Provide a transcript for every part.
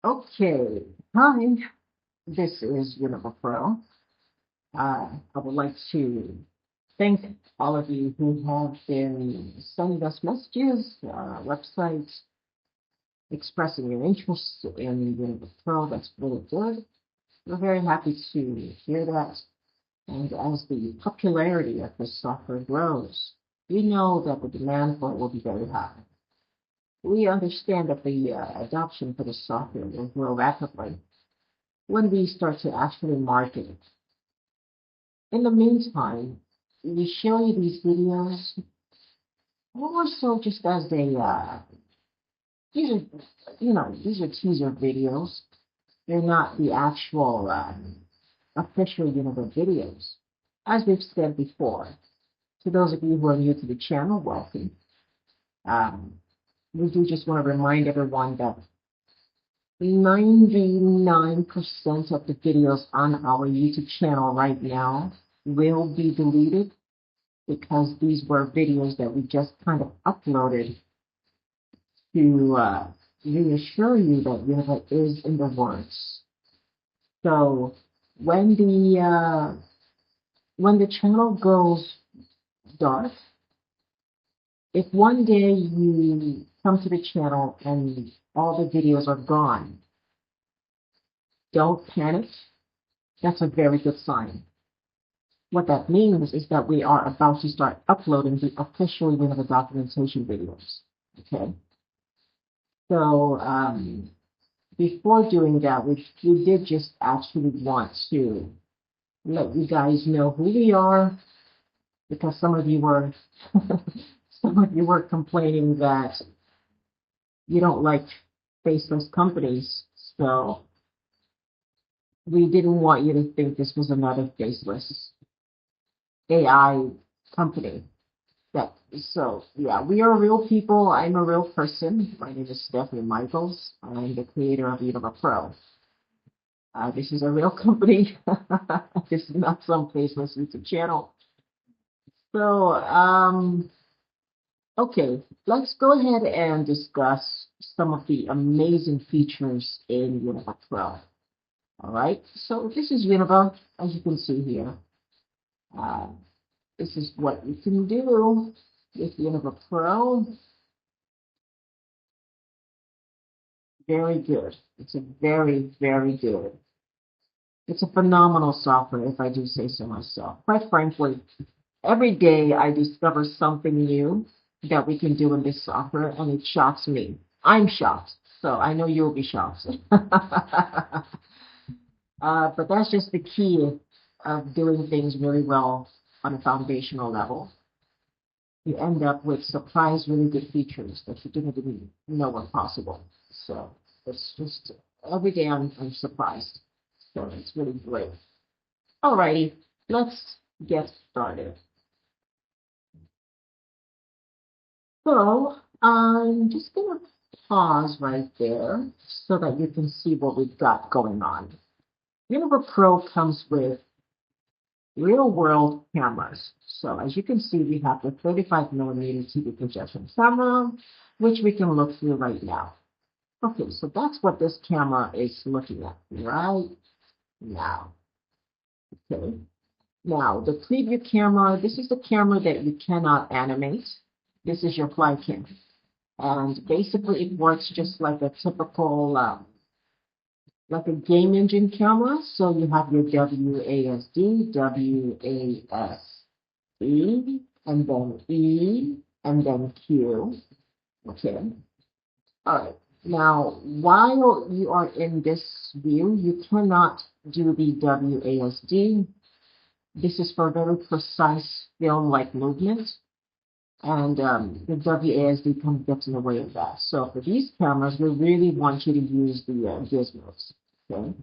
Okay, hi, this is Univah Pro. I would like to thank all of you who have been sending us messages, websites, expressing your interest in Univah Pro. That's really good. We're very happy to hear that. And as the popularity of this software grows, we know that the demand for it will be very high. We understand that the adoption for the software will grow rapidly when we start to actually market it. In the meantime, we show you these videos more so just as these are, these are teaser videos. They're not the actual official Univah videos. As we've said before, to those of you who are new to the channel, welcome. We do just want to remind everyone that 99% of the videos on our YouTube channel right now will be deleted because these were videos that we just kind of uploaded to reassure you that Univah is in the works. So when the channel goes dark, if one day you come to the channel and all the videos are gone, don't panic. That's a very good sign. What that means is that we are about to start uploading the official Univah documentation videos. Okay. So before doing that, we did just actually want to let you guys know who we are, because some of you were complaining that you don't like faceless companies, so we didn't want you to think this was another faceless AI company. So yeah, we are real people. I'm a real person. My name is Stephanie Michaels. I'm the creator of Univah Pro. This is a real company. This is not some faceless YouTube channel. So okay, let's go ahead and discuss some of the amazing features in Univah Pro. All right, so this is Univah, as you can see here. This is what you can do with Univah Pro. Very good. It's a very, very good. It's a phenomenal software, if I do say so myself. Quite frankly, every day I discover something new that we can do in this software, and it shocks me. I'm shocked, so I know you'll be shocked. But that's just the key of doing things really well on a foundational level. You end up with surprise, really good features that you didn't even know were possible. So it's just every day I'm surprised. So it's really great. Alrighty, let's get started. So I'm just gonna pause right there so that you can see what we've got going on. Univah Pro comes with real-world cameras. So as you can see, we have the 35mm TV projection camera, which we can look through right now. Okay, so that's what this camera is looking at right now. Okay, now the preview camera, this is the camera that you cannot animate. This is your fly cam. And basically it works just like a typical like a game engine camera. So you have your WASD, WASD, and then E, and then Q. Okay. All right. Now, while you are in this view, you cannot do the WASD. This is for very precise film-like movement. And the WASD kind of gets in the way of that. So for these cameras, we really want you to use the gizmos. Okay.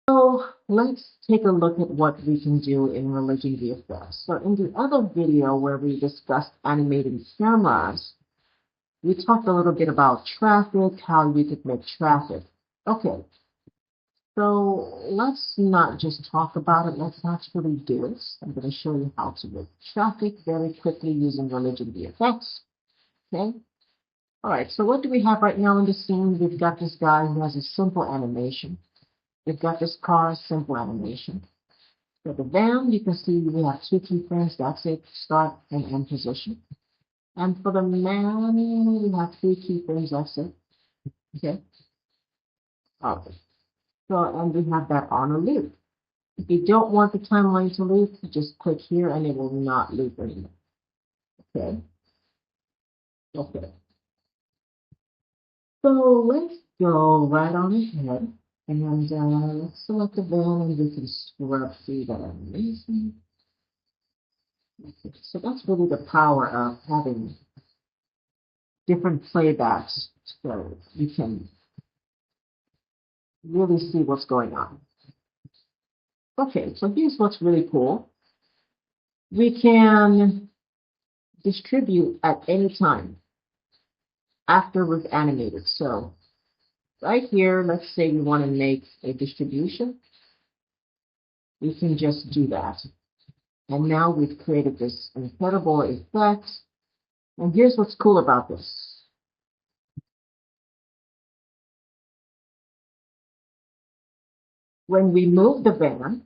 So let's take a look at what we can do in rReligionVFX. So in the other video where we discussed animating cameras, we talked a little bit about traffic, how we could make traffic. Okay, So let's not just talk about it, let's actually do it. I'm going to show you how to make traffic very quickly using rReligionVFX. Okay. All right, so what do we have right now in the scene? We've got this guy who has a simple animation. We've got this car, simple animation. For the van, you can see we have 2 keyframes, that's it, start and end position. And for the man, we have 3 keyframes, that's it. Okay. All right. So, and we have that on a loop. If you don't want the timeline to loop, just click here and it will not loop anymore. Okay. Okay. So let's go right on ahead and let's select the van and we can scrub through that animation. Okay. So that's really the power of having different playbacks so you can really see what's going on. Okay, so here's what's really cool. We can distribute at any time after we've animated. So right here, let's say we want to make a distribution. We can just do that. And now we've created this incredible effect. And here's what's cool about this. When we move the van,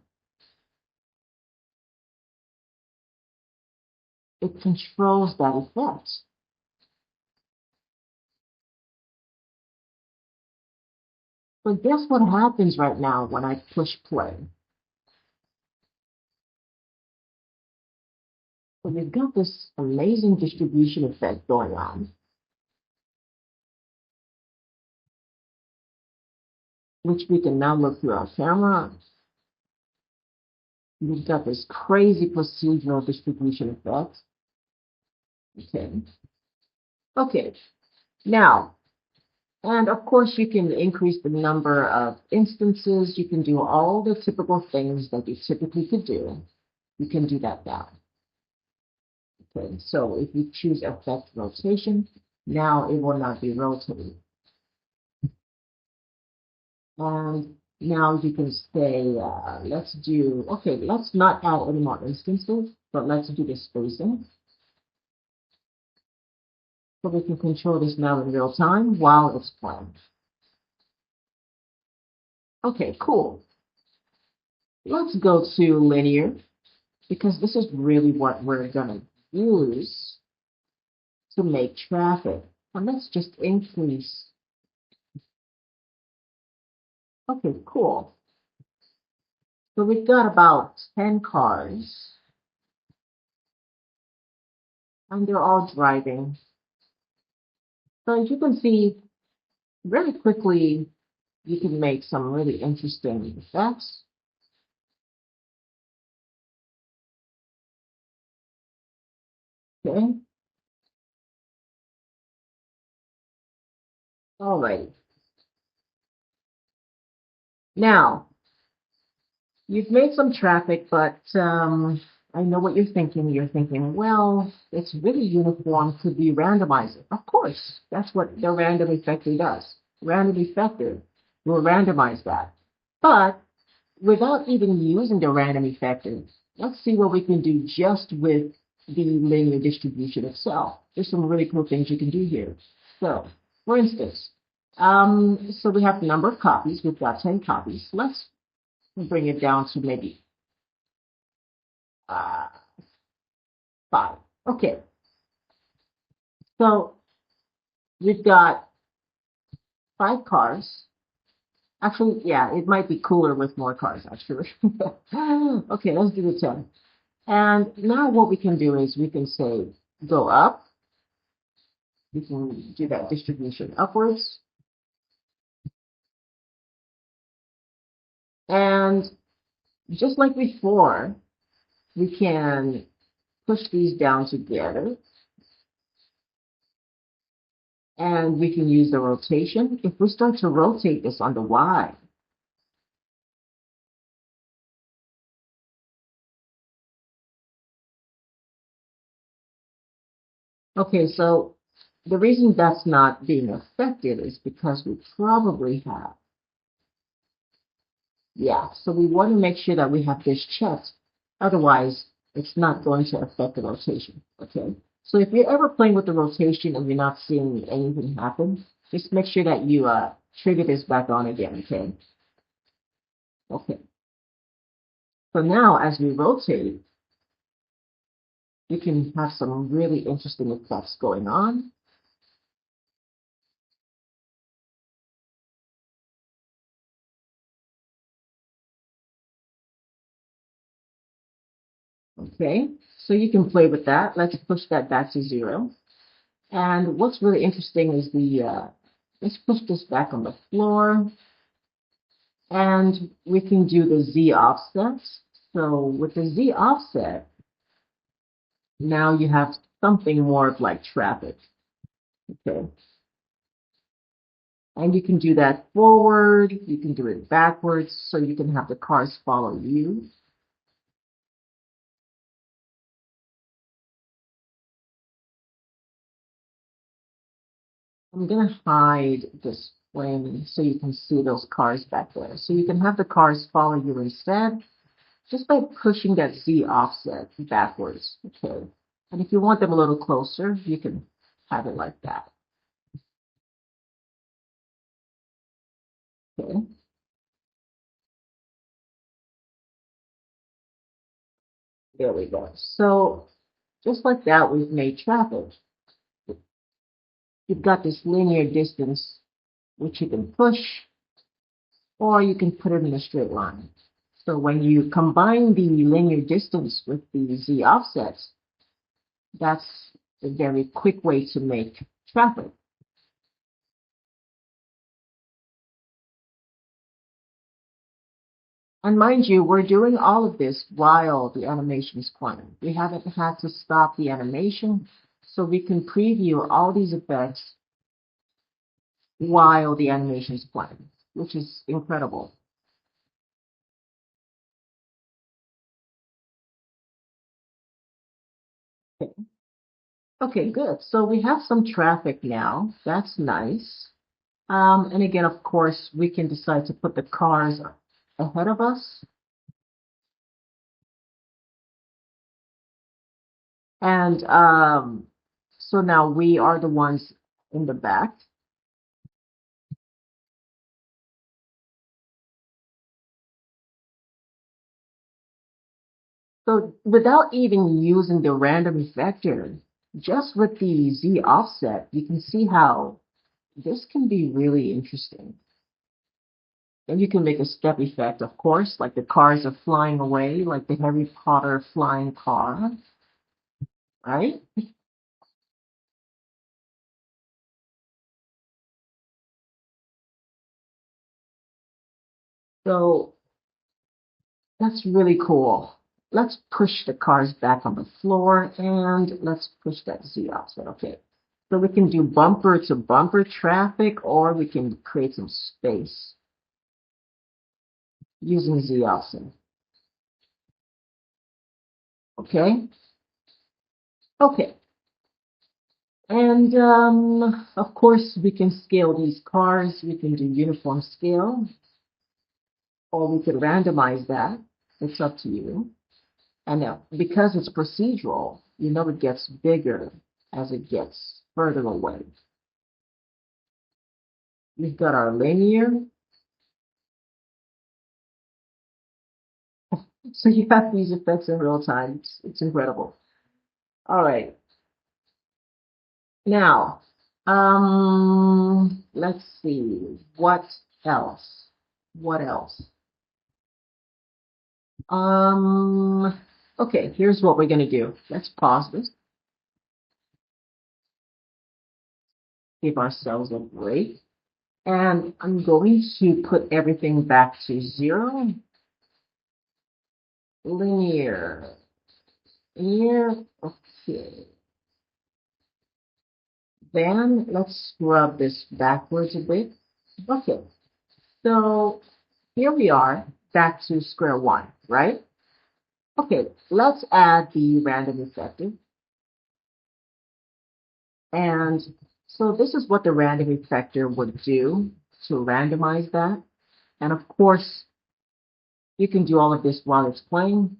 it controls that effect. But guess what happens right now when I push play? So we've got this amazing distribution effect going on, which we can now look through our camera. We've got this crazy procedural distribution effect. Okay. Okay. Now, and of course, you can increase the number of instances. You can do all the typical things that you typically could do. You can do that now. Okay, so if you choose effect rotation, now it will not be rotating. And now you can say, let's do, okay, let's not add any more instances, but let's do the spacing. So we can control this now in real time while it's playing. Okay, cool. Let's go to linear, because this is really what we're going to use to make traffic. And let's just increase. Okay, cool. So we've got about 10 cars, and they're all driving. So as you can see, really quickly, you can make some really interesting effects. Okay. All right. Now, you've made some traffic, but I know what you're thinking. You're thinking, well, it's really uniform. Could we randomize it? Of course. That's what the random effector does. Random effector will randomize that. But without even using the random effector, let's see what we can do just with the linear distribution itself. There's some really cool things you can do here. So, for instance, so we have the number of copies. We've got 10 copies. Let's bring it down to maybe 5. Okay. So we've got 5 cars. Actually, yeah, it might be cooler with more cars, actually. Okay, let's do the 10. And now what we can do is we can say go up. We can do that distribution upwards. And just like before, we can push these down together. And we can use the rotation. If we start to rotate this on the Y, okay, so the reason that's not being affected is because we probably have Yeah, so we want to make sure that we have this checked. Otherwise, it's not going to affect the rotation, okay? So if you're ever playing with the rotation and you're not seeing anything happen, just make sure that you trigger this back on again, okay? Okay. So now as we rotate, you can have some really interesting effects going on. Okay, so you can play with that. Let's push that back to 0. And what's really interesting is let's push this back on the floor. And we can do the Z offset. So with the Z offset, now you have something more of like traffic. Okay. And you can do that forward, you can do it backwards, so you can have the cars follow you. I'm gonna hide this frame so you can see those cars back there. So you can have the cars follow you instead, just by pushing that Z offset backwards. Okay. And if you want them a little closer, you can have it like that. Okay. There we go. So just like that, we've made traffic. You've got this linear distance, which you can push, or you can put it in a straight line. So when you combine the linear distance with the Z offsets, that's a very quick way to make traffic. And mind you, we're doing all of this while the animation is playing. We haven't had to stop the animation, so we can preview all these effects while the animation is playing, which is incredible. Okay. Okay, good. So we have some traffic now. That's nice. And again, of course, we can decide to put the cars ahead of us. And so now we are the ones in the back. So without even using the random effector, just with the Z offset, you can see how this can be really interesting. And you can make a step effect, of course, like the cars are flying away, like the Harry Potter flying car, right? So that's really cool. Let's push the cars back on the floor and let's push that Z offset. Okay. So we can do bumper to bumper traffic or we can create some space using Z offset. Okay. Okay. And of course, we can scale these cars. We can do uniform scale or we could randomize that. It's up to you. And because it's procedural, you know it gets bigger as it gets further away. We've got our linear. So you have these effects in real time. It's incredible. All right. Now, let's see. What else? What else? Okay, here's what we're going to do. Let's pause this. Give ourselves a break. And I'm going to put everything back to 0. Linear. Here. Okay. Then let's scrub this backwards a bit. Okay. So here we are back to square one, right? Okay, let's add the random effector. And so this is what the random effector would do to randomize that. And of course, You can do all of this while it's playing.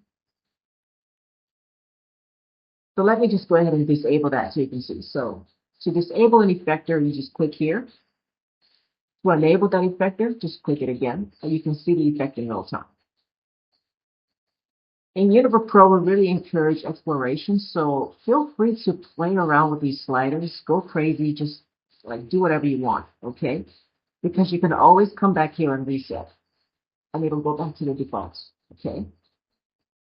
So let me just go ahead and disable that so you can see. So to disable an effector, you just click here. To enable that effector, just click it again, and you can see the effect in real time. In Univah Pro, we really encourage exploration, so feel free to play around with these sliders. Go crazy, just like do whatever you want, okay? Because you can always come back here and reset, and it'll go back to the defaults, okay?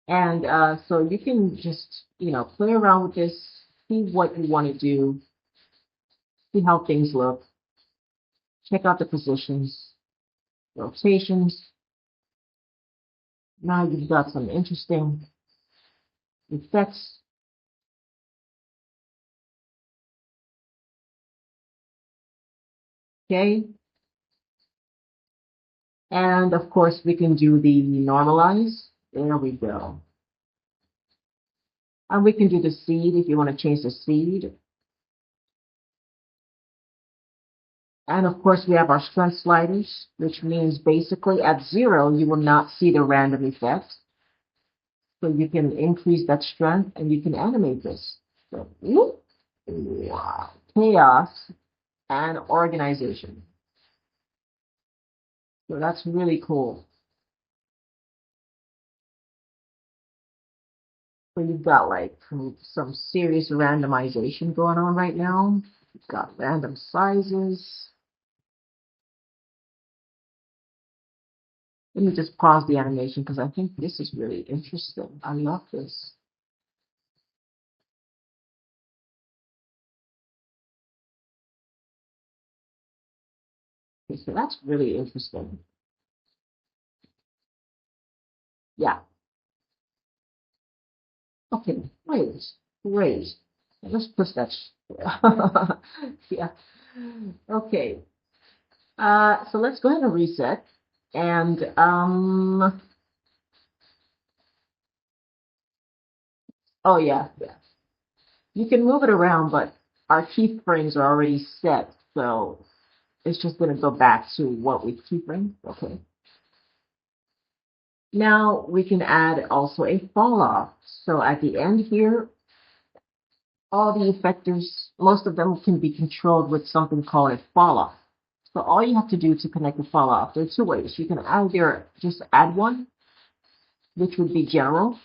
And so you can just, play around with this, see what you want to do, see how things look, check out the positions, rotations. Now you've got some interesting effects. Okay. And of course, we can do the normalize. There we go. And we can do the seed if you want to change the seed. And of course, we have our strength sliders, which means basically at 0, you will not see the random effect. So you can increase that strength and you can animate this. So, wow. Chaos and organization. So that's really cool. So you've got like some serious randomization going on right now. You've got random sizes. Let me just pause the animation because I think this is really interesting. I love this. Okay, so that's really interesting. Yeah. Okay, great. Let's push that. Yeah. Okay. So let's go ahead and reset. And oh yeah. You can move it around, but our keyframes are already set, so it's just going to go back to what we keyframed. Okay. Now we can add also a fall off. So at the end here, all the effectors, most of them can be controlled with something called a fall off. So all you have to do to connect the fall off, there are two ways. You can either just add one, which would be general.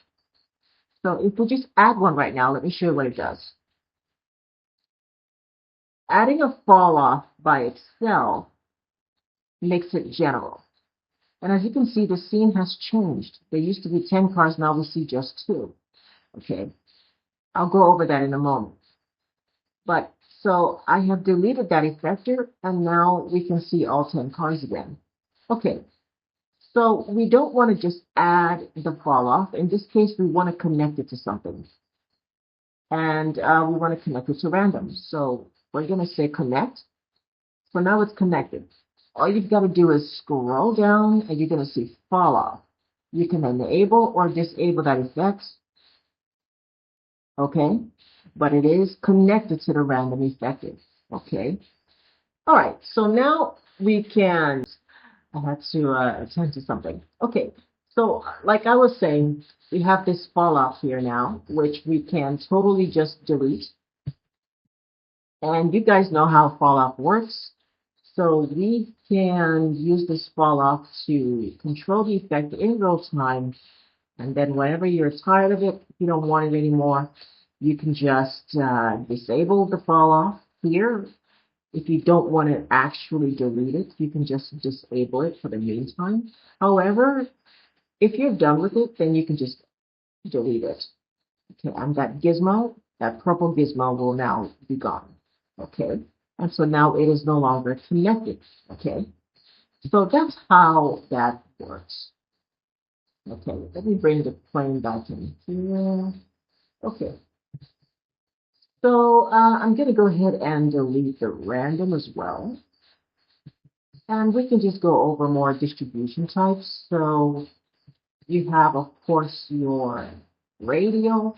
So if we just add one right now, let me show you what it does. Adding a fall off by itself makes it general. And as you can see, the scene has changed. There used to be 10 cars, now we see just 2. Okay, I'll go over that in a moment. But so I have deleted that effector, and now we can see all 10 cars again. Okay, so we don't want to just add the fall off. In this case, we want to connect it to something. And we want to connect it to random. So we're going to say connect. So now it's connected. All you've got to do is scroll down, and you're going to see fall off. You can enable or disable that effect. Okay, but it is connected to the random effective. Okay. All right, so now we can, I had to attend to something. Okay, so like I was saying, we have this fall off here now, which we can totally just delete. And you guys know how fall off works. So we can use this fall off to control the effect in real time. And then whenever you're tired of it, if you don't want it anymore, you can just disable the fall off here. If you don't want to actually delete it, you can just disable it for the meantime. However, if you're done with it, then you can just delete it. Okay, and that gizmo, that purple gizmo will now be gone. Okay, and so now it is no longer connected. Okay, so that's how that works. Okay, let me bring the plane back in here. Okay, so I'm going to go ahead and delete the random as well. And we can just go over more distribution types. So you have, of course, your radial.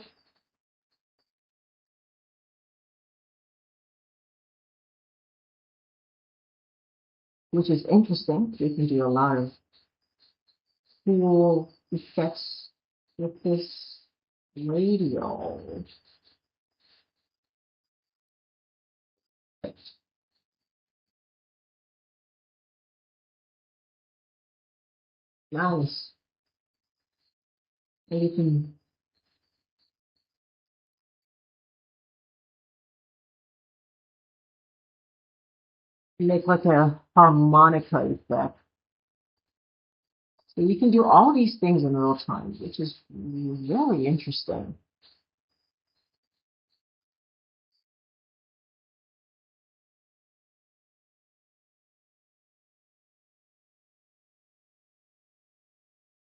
Which is interesting. You can do a lot of cool effects with this radio. Nice. And you can make like a harmonica effect. So you can do all these things in real time, which is really interesting.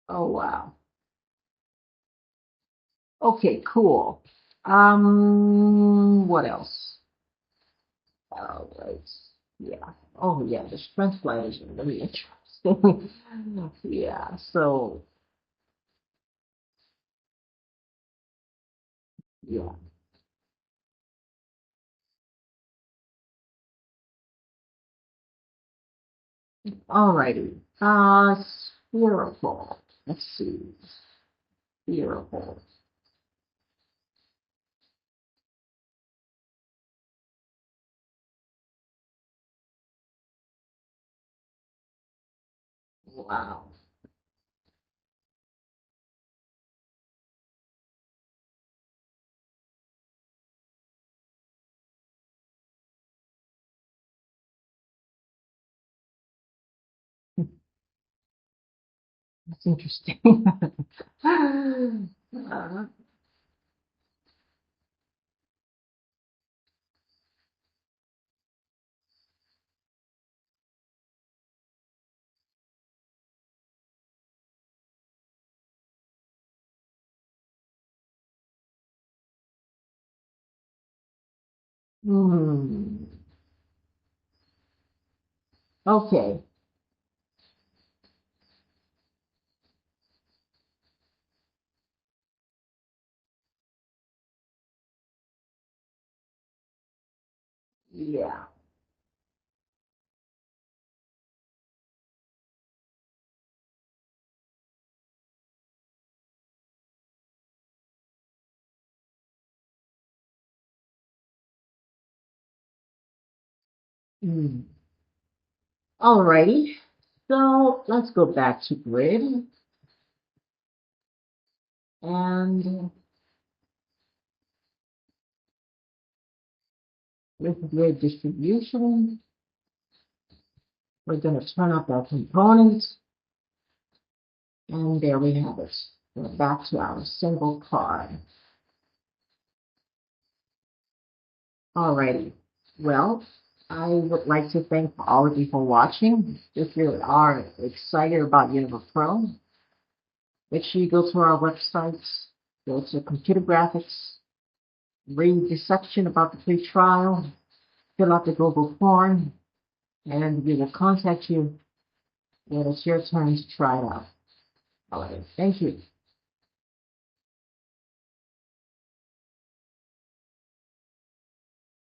Oh, wow. Okay, cool. What else? All right. Yeah. Oh, yeah. The strength flight is really interesting. Yeah. So, yeah. All righty. Spherical. Let's see. Spherical. Wow. That's interesting. Uh, hmm. Okay. Yeah. Hmm. All righty. So let's go back to grid and with grid distribution, we're going to turn up our components, and there we have it. We're back to our single card. All righty. Well, I would like to thank all of you for watching. If you are excited about Univah Pro, make sure you go to our website, go to computer graphics, read the section about the free trial, fill out the Google form, and we will contact you when it's your turn to try it out. All right. Thank you.